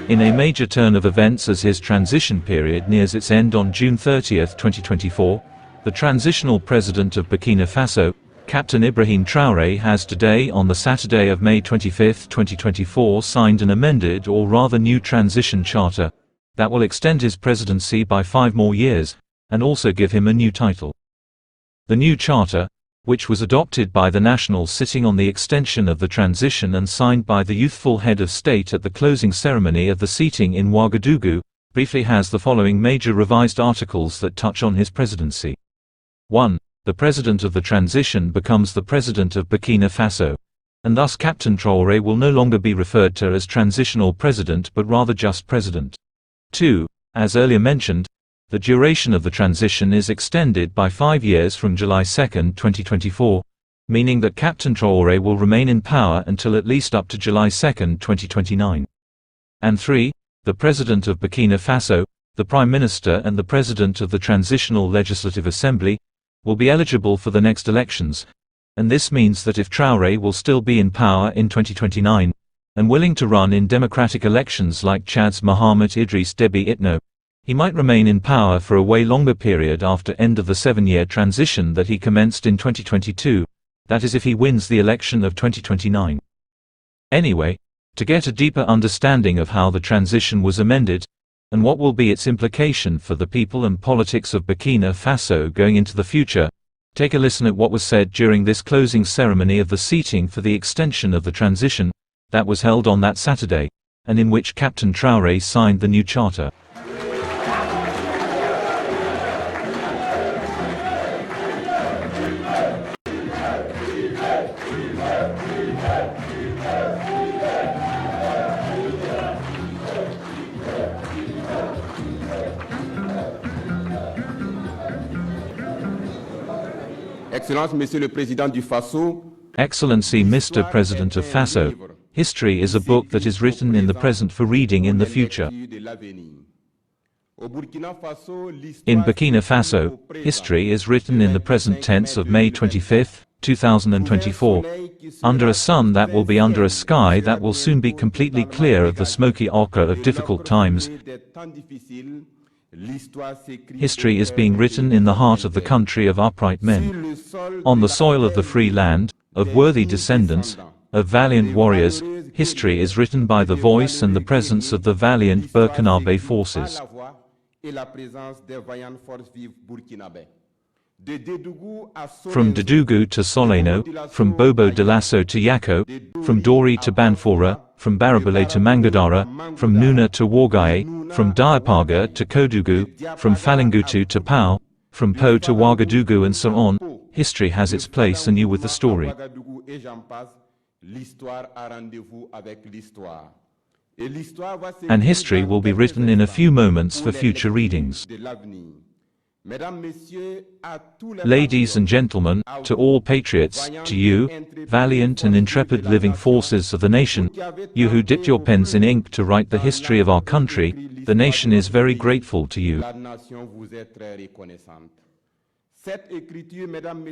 In a major turn of events as his transition period nears its end on June 30, 2024, the transitional president of Burkina Faso, Captain Ibrahim Traore, has today, on the Saturday of May 25, 2024, signed an amended or rather new transition charter that will extend his presidency by 5 more years, and also give him a new title. The new charter, which was adopted by the nationals sitting on the extension of the transition and signed by the youthful head of state at the closing ceremony of the seating in Ouagadougou, briefly has the following major revised articles that touch on his presidency. 1. The president of the transition becomes the president of Burkina Faso, and thus Captain Traoré will no longer be referred to as transitional president but rather just president. 2. As earlier mentioned, the duration of the transition is extended by 5 years from July 2, 2024, meaning that Captain Traoré will remain in power until at least up to July 2, 2029. And 3. The President of Burkina Faso, the Prime Minister and the President of the Transitional Legislative Assembly will be eligible for the next elections, and this means that if Traoré will still be in power in 2029, and willing to run in democratic elections like Chad's Mahamat Idriss Déby Itno, he might remain in power for a way longer period after end of the 7-year transition that he commenced in 2022, that is if he wins the election of 2029. Anyway, to get a deeper understanding of how the transition was amended, and what will be its implication for the people and politics of Burkina Faso going into the future, take a listen at what was said during this closing ceremony of the seating for the extension of the transition, that was held on that Saturday, and in which Captain Traoré signed the new charter. Excellence, Monsieur le Président du Faso. Excellency, Mr. President of Faso, history is a book that is written in the present for reading in the future. In Burkina Faso, history is written in the present tense of May 25, 2024, under a sun that will be under a sky that will soon be completely clear of the smoky ochre of difficult times. History is being written in the heart of the country of upright men, on the soil of the free land, of worthy descendants, of valiant warriors. History is written by the voice and the presence of the valiant Burkinabe forces. From Ouagadougou to Soleno, from Bobo Dioulasso to Yako, from Dori to Banfora, from Barabale to Mangadara, from Nuna to Ouagadougou, from Diapaga to Kodougou, from Falingutu to Pau, from Po to Ouagadougou, and so on. History has its place anew with the story. And history will be written in a few moments for future readings. Ladies and gentlemen, to all patriots, to you, valiant and intrepid living forces of the nation, you who dipped your pens in ink to write the history of our country, the nation is very grateful to you.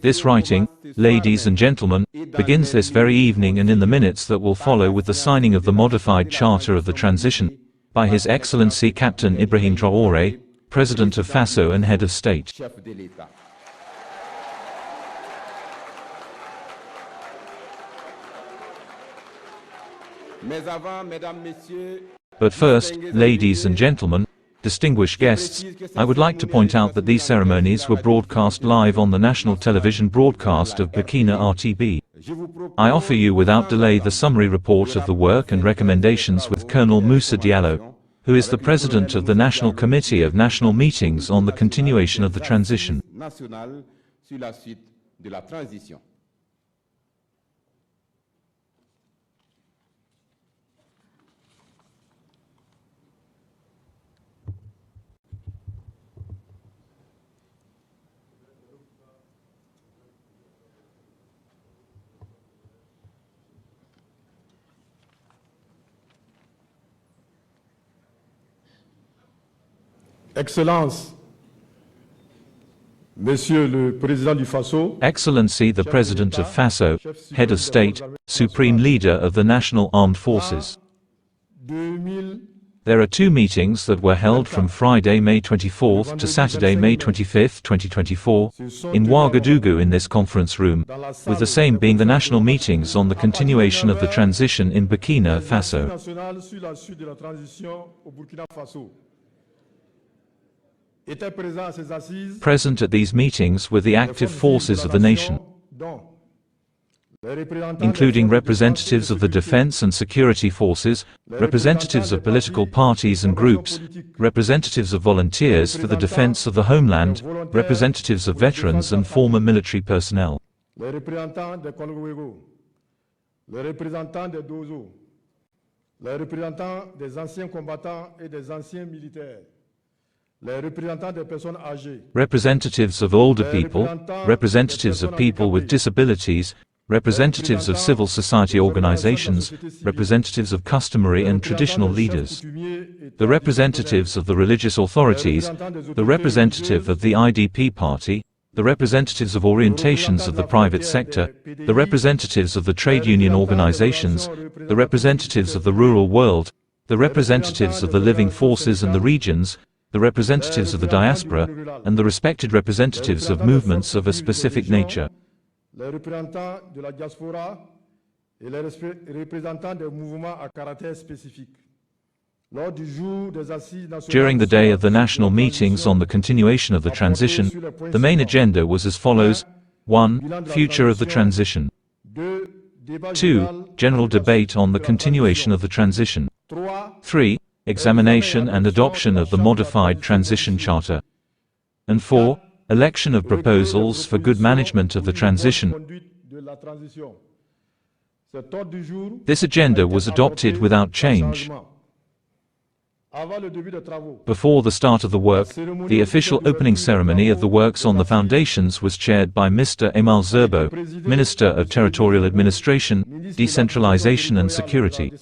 This writing, ladies and gentlemen, begins this very evening and in the minutes that will follow with the signing of the modified Charter of the Transition, by His Excellency Captain Ibrahim Traore, President of Faso and Head of State. But first, ladies and gentlemen, distinguished guests, I would like to point out that these ceremonies were broadcast live on the national television broadcast of Burkina RTB. I offer you without delay the summary report of the work and recommendations with Colonel Moussa Diallo, who is the President of the National Committee of National Meetings on the continuation of the transition. Excellence, Monsieur le Président du Faso, Excellency the President of Faso, Head of State, Supreme Leader of the National Armed Forces. There are two meetings that were held from Friday, May 24th to Saturday, May 25th, 2024, in Ouagadougou in this conference room, with the same being the national meetings on the continuation of the transition in Burkina Faso. Present at these meetings were the active forces of the nation, including representatives of the defense and security forces, representatives of political parties and groups, representatives of volunteers for the defense of the homeland, representatives of veterans and former military personnel. Representatives of older people, representatives of people with disabilities, representatives of civil society organizations, representatives of customary and traditional leaders, the representatives of the religious authorities, the representative of the IDP party, the representatives of orientations of the private sector, the representatives of the trade union organizations, the representatives of the rural world, the representatives of the living forces and the regions, the representatives of the diaspora, and the respected representatives of movements of a specific nature. Les représentants de la diaspora et les représentants des mouvements à caractère spécifique. During the day of the national meetings on the continuation of the transition, the main agenda was as follows: 1. Future of the transition. 2. General debate on the continuation of the transition. 3. Examination and adoption of the modified transition charter. And 4. Election of proposals for good management of the transition. This agenda was adopted without change. Before the start of the work, the official opening ceremony of the works on the foundations was chaired by Mr. Ibrahim Traoré, Minister of Territorial Administration, Decentralization and Security.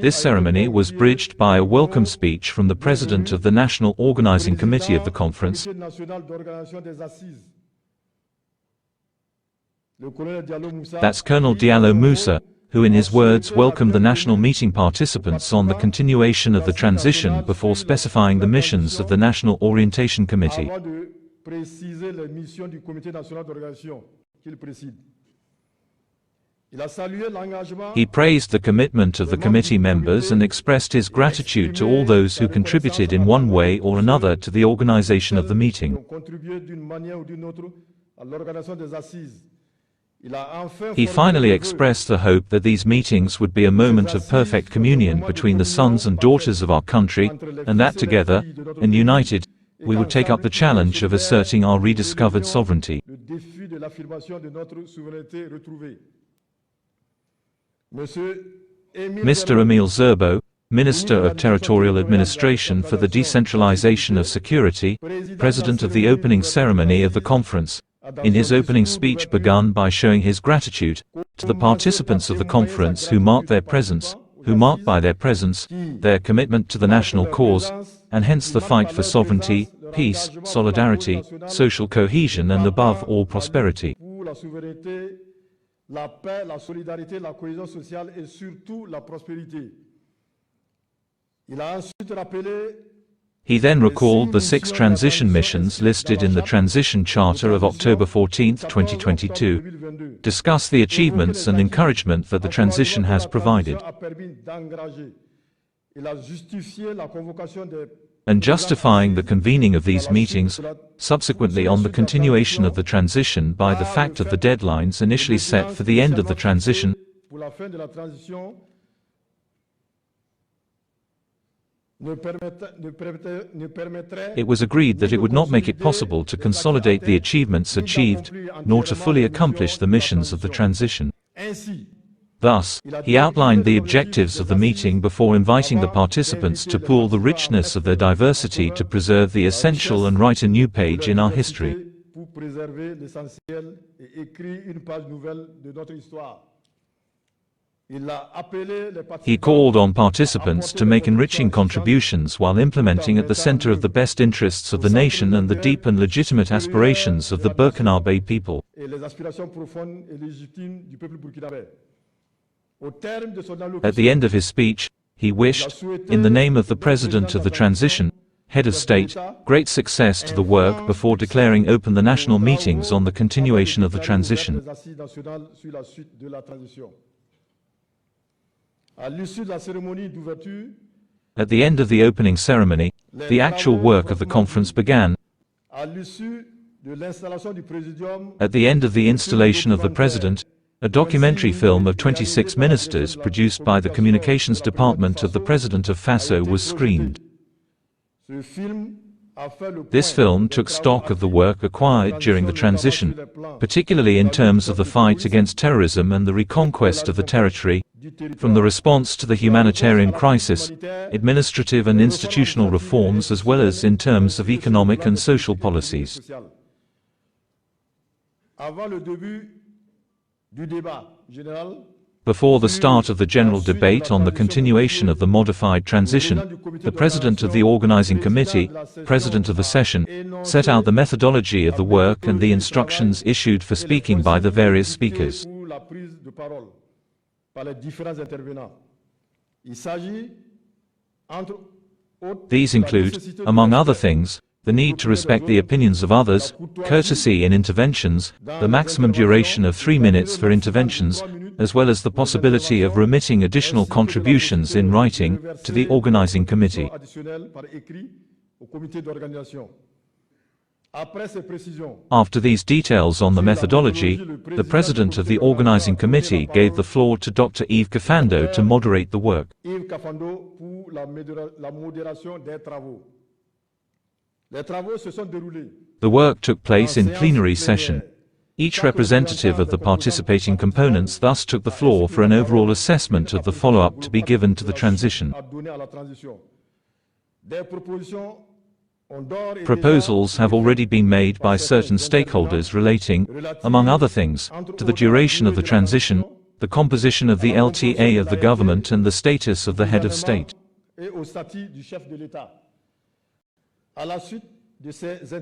This ceremony was bridged by a welcome speech from the President of the National Organizing Committee of the conference, that's Colonel Diallo Moussa, who in his words welcomed the national meeting participants on the continuation of the transition before specifying the missions of the National Orientation Committee. He praised the commitment of the committee members and expressed his gratitude to all those who contributed in one way or another to the organization of the meeting. He finally expressed the hope that these meetings would be a moment of perfect communion between the sons and daughters of our country, and that together, and united, we would take up the challenge of asserting our rediscovered sovereignty. Mr. Ibrahim Traoré, Minister of Territorial Administration for the Decentralization of Security, President of the opening ceremony of the conference, in his opening speech begun by showing his gratitude to the participants of the conference who marked by their presence their commitment to the national cause, and hence the fight for sovereignty, peace, solidarity, social cohesion and above all prosperity. La paix, la solidarité, la cohésion sociale et surtout la prospérité. Il a ensuite rappelé. He then recalled the 6 transition missions listed in the Transition Charter of October 14, 2022, discussed the achievements and encouragement that the transition has provided, and justifying the convening of these meetings, subsequently on the continuation of the transition by the fact of the deadlines initially set for the end of the transition. It was agreed that it would not make it possible to consolidate the achievements achieved, nor to fully accomplish the missions of the transition. Thus, he outlined the objectives of the meeting before inviting the participants to pool the richness of their diversity to preserve the essential and write a new page in our history. He called on participants to make enriching contributions while implementing at the center of the best interests of the nation and the deep and legitimate aspirations of the Burkinabe people. At the end of his speech, he wished, in the name of the President of the Transition, Head of State, great success to the work before declaring open the national meetings on the continuation of the transition. At the end of the opening ceremony, the actual work of the conference began. At the end of the installation of the President, a documentary film of 26 ministers produced by the Communications Department of the President of Faso was screened. This film took stock of the work acquired during the transition, particularly in terms of the fight against terrorism and the reconquest of the territory, from the response to the humanitarian crisis, administrative and institutional reforms, as well as in terms of economic and social policies. Before the start of the general debate on the continuation of the modified transition, the President of the Organizing Committee, President of the Session, set out the methodology of the work and the instructions issued for speaking by the various speakers. These include, among other things, the need to respect the opinions of others, courtesy in interventions, the maximum duration of 3 minutes for interventions, as well as the possibility of remitting additional contributions in writing to the Organizing Committee. After these details on the methodology, the President of the Organizing Committee gave the floor to Dr. Yves Kafando to moderate the work. The work took place in plenary session. Each representative of the participating components thus took the floor for an overall assessment of the follow-up to be given to the transition. Proposals have already been made by certain stakeholders relating, among other things, to the duration of the transition, the composition of the LTA of the government and the status of the head of state.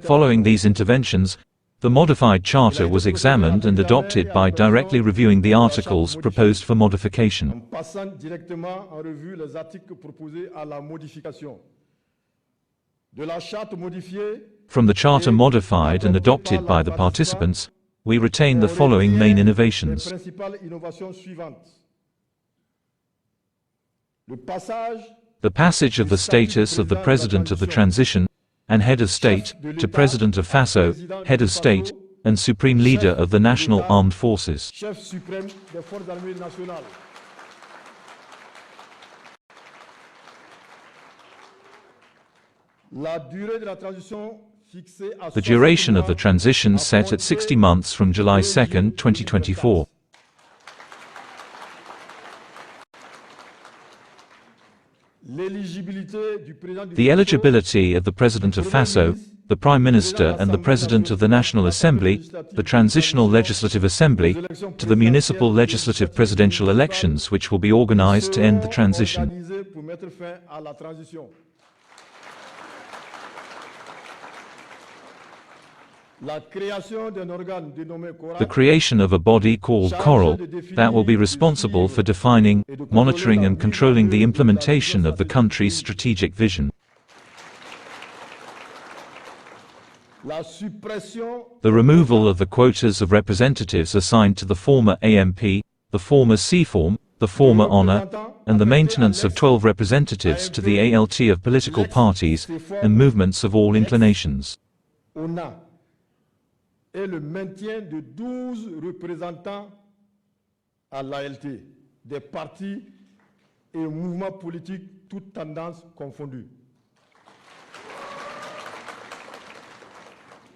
Following these interventions, the modified charter was examined and adopted by directly reviewing the articles proposed for modification. From the charter modified and adopted by the participants, we retain the following main innovations. The passage of the status of the President of the Transition and Head of State to President of Faso, Head of State, and Supreme Leader of the National Armed Forces. The duration of the transition set at 60 months from July 2, 2024. The eligibility of the President of Faso, the Prime Minister and the President of the National Assembly, the Transitional Legislative Assembly, to the municipal legislative presidential elections which will be organized to end the transition. The creation of a body called Coral that will be responsible for defining, monitoring and controlling the implementation of the country's strategic vision. The removal of the quotas of representatives assigned to the former AMP, the former C-form, the former honor, and the maintenance of 12 representatives to the ALT of political parties and movements of all inclinations. Et le maintien de 12 représentants à l'ALT, des partis et mouvements politiques, toutes tendances confondues.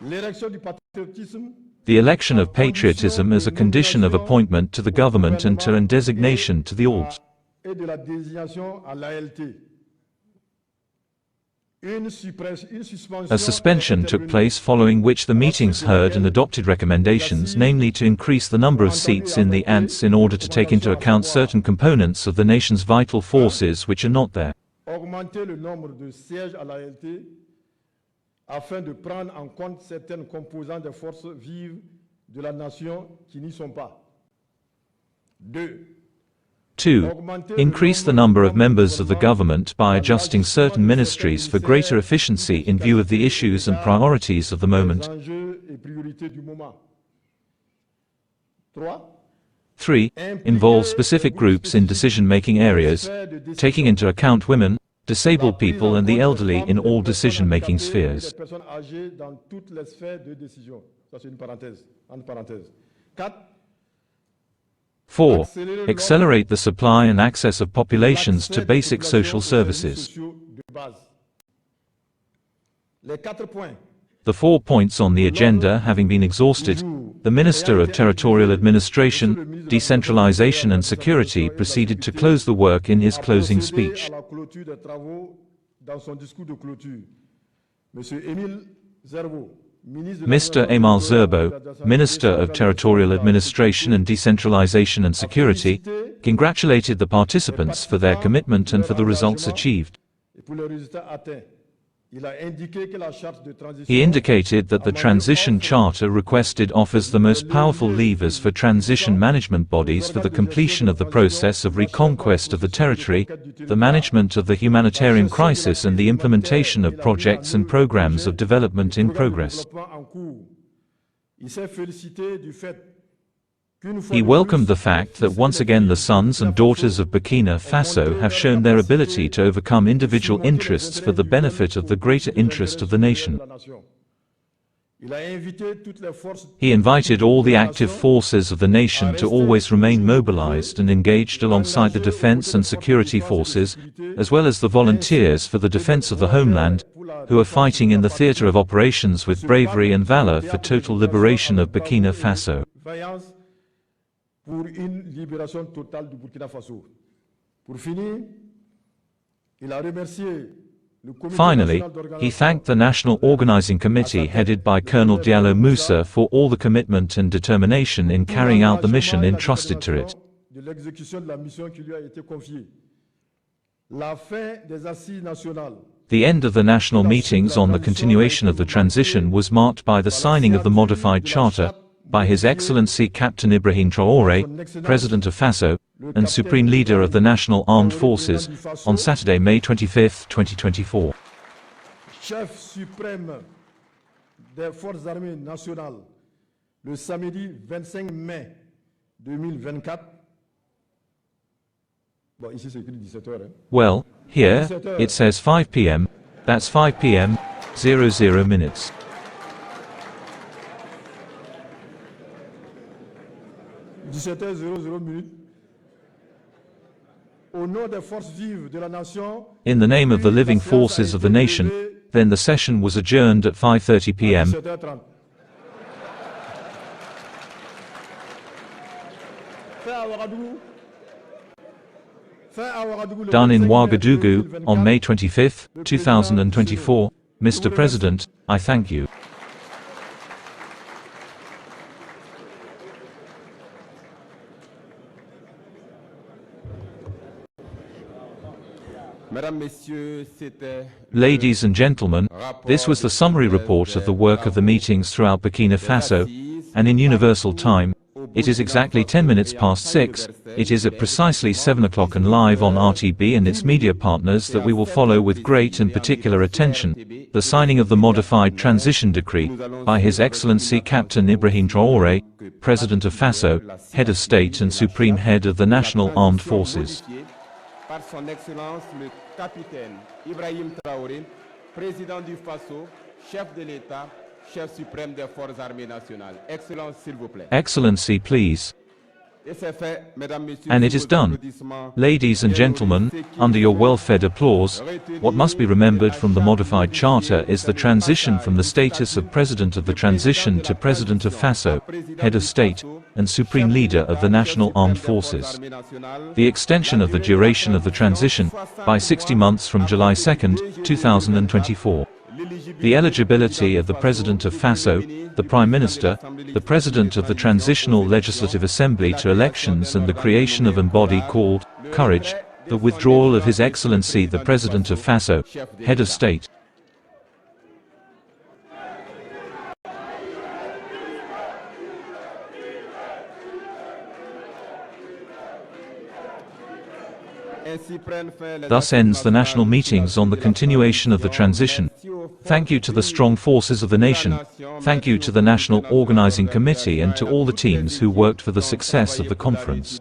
L'élection du patriotisme. The election of patriotism as a condition of appointment to the government and to designation to the ALT. Et de la désignation à l'ALT. A suspension took place following which the meetings heard and adopted recommendations, namely to increase the number of seats in the ANTS in order to take into account certain components of the nation's vital forces which are not there. Augmenter le nombre de sièges à l'ALT afin de prendre en compte certaines composantes des forces vives de la nation qui n'y sont pas. 2. 2. Increase the number of members of the government by adjusting certain ministries for greater efficiency in view of the issues and priorities of the moment. 3. Involve specific groups in decision-making areas, taking into account women, disabled people and the elderly in all decision-making spheres. 4. Accelerate the supply and access of populations to basic social services. The 4 points on the agenda having been exhausted, the Minister of Territorial Administration, Decentralization and Security proceeded to close the work in his closing speech. Mr. Émile Zerbo, Minister of Territorial Administration and Decentralization and Security, congratulated the participants for their commitment and for the results achieved. He indicated that the Transition Charter requested offers the most powerful levers for transition management bodies for the completion of the process of reconquest of the territory, the management of the humanitarian crisis and the implementation of projects and programs of development in progress. He welcomed the fact that once again the sons and daughters of Burkina Faso have shown their ability to overcome individual interests for the benefit of the greater interest of the nation. He invited all the active forces of the nation to always remain mobilized and engaged alongside the defense and security forces, as well as the volunteers for the defense of the homeland, who are fighting in the theater of operations with bravery and valor for total liberation of Burkina Faso. Pour une libération totale du Burkina Faso. Pour finir, il a remercié le comité. Finally, he thanked the National Organizing Committee headed by Colonel Diallo Moussa for all the commitment and determination in carrying out the mission entrusted to it. De l'exécution de la mission qui lui a été confiée. La fin des assises nationales. The end of the national meetings on the continuation of the transition was marked by the signing of the modified charter by His Excellency Captain Ibrahim Traore, President of Faso, and Supreme Leader of the National Armed Forces, on Saturday, May 25, 2024. Chef suprême des Forces armées nationales, le samedi 25 mai 2024. Bon, ici c'est écrit 17h. Well, here, it says 5 p.m., that's 5 p.m., 00 minutes. 17h00 minutes. Au nom des forces vives de la nation. In the name of the living forces of the nation, then the session was adjourned at 5:30 p.m. 17h30. Done in Ouagadougou, on May 25, 2024. Mr. President, I thank you. Ladies and gentlemen, this was the summary report of the work of the meetings throughout Burkina Faso, and in universal time, it is exactly 10 minutes past 6, it is at precisely 7 o'clock and live on RTB and its media partners that we will follow with great and particular attention, the signing of the modified transition decree, by His Excellency Captain Ibrahim Traore, President of Faso, Head of State and Supreme Head of the National Armed Forces. Par son Excellence le Capitaine Ibrahim Traoré, Président du Faso, Chef de l'État, Chef suprême des Forces armées nationales. Excellence, s'il vous plaît. Excellency, please. And it is done. Ladies and gentlemen, under your well-fed applause, what must be remembered from the modified charter is the transition from the status of President of the Transition to President of Faso, Head of State, and Supreme Leader of the National Armed Forces. The extension of the duration of the transition, by 60 months from July 2, 2024. The eligibility of the President of Faso, the Prime Minister, the President of the Transitional Legislative Assembly to elections and the creation of an body called Courage, the withdrawal of His Excellency the President of Faso, Head of State. Thus ends the national meetings on the continuation of the transition. Thank you to the strong forces of the nation. Thank you to the National Organizing Committee and to all the teams who worked for the success of the conference.